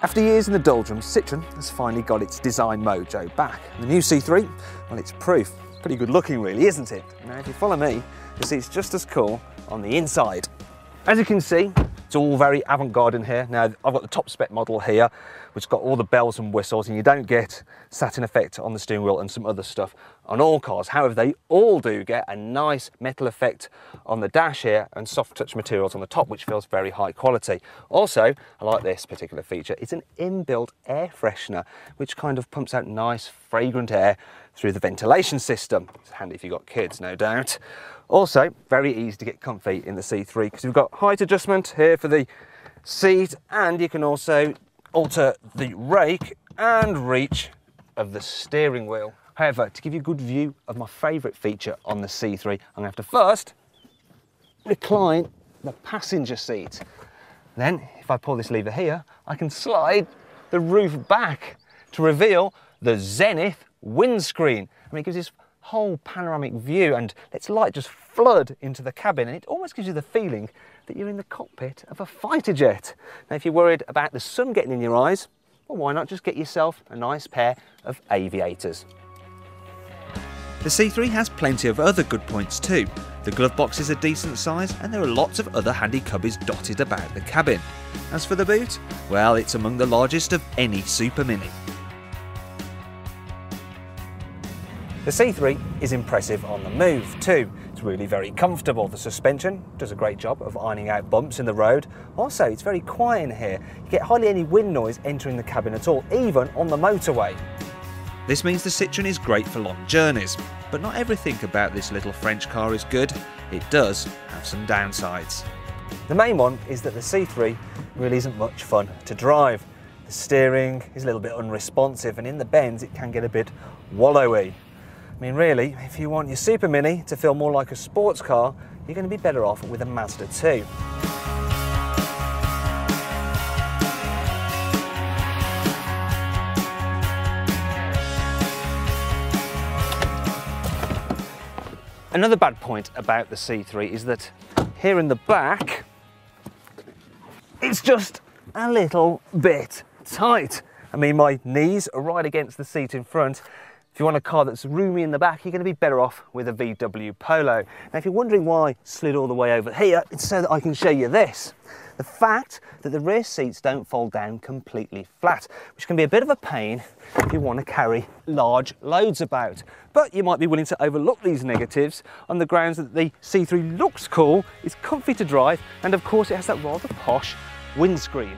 After years in the doldrums, Citroen has finally got its design mojo back. And the new C3, well, it's proof. Pretty good looking really, isn't it? Now if you follow me, you'll see it's just as cool on the inside. As you can see, it's all very avant-garde in here. Now, I've got the top spec model here, which has got all the bells and whistles, and you don't get satin effect on the steering wheel and some other stuff on all cars. However, they all do get a nice metal effect on the dash here and soft touch materials on the top, which feels very high quality. Also, I like this particular feature. It's an inbuilt air freshener, which kind of pumps out nice, fragrant air through the ventilation system. It's handy if you've got kids, no doubt. Also, very easy to get comfy in the C3 because we've got height adjustment here for the seat, and you can also alter the rake and reach of the steering wheel. However, to give you a good view of my favourite feature on the C3, I'm going to have to first recline the passenger seat. Then, if I pull this lever here, I can slide the roof back to reveal the Zenith windscreen. I mean, it gives this whole panoramic view and lets light just flood into the cabin, and it almost gives you the feeling that you're in the cockpit of a fighter jet. Now, if you're worried about the sun getting in your eyes, well, why not just get yourself a nice pair of aviators? The C3 has plenty of other good points too. The glove box is a decent size, and there are lots of other handy cubbies dotted about the cabin. As for the boot, well, it's among the largest of any Super Mini. The C3 is impressive on the move too. It's really very comfortable. The suspension does a great job of ironing out bumps in the road. Also, it's very quiet in here. You get hardly any wind noise entering the cabin at all, even on the motorway. This means the Citroen is great for long journeys, but not everything about this little French car is good. It does have some downsides. The main one is that the C3 really isn't much fun to drive. The steering is a little bit unresponsive, and in the bends it can get a bit wallowy. I mean, really, if you want your Super Mini to feel more like a sports car, you're going to be better off with a Mazda 2. Another bad point about the C3 is that here in the back, it's just a little bit tight. I mean, my knees are right against the seat in front. If you want a car that's roomy in the back, you're going to be better off with a VW Polo. Now, if you're wondering why I slid all the way over here, it's so that I can show you this. The fact that the rear seats don't fold down completely flat, which can be a bit of a pain if you want to carry large loads about. But you might be willing to overlook these negatives on the grounds that the C3 looks cool, it's comfy to drive, and of course it has that rather posh windscreen.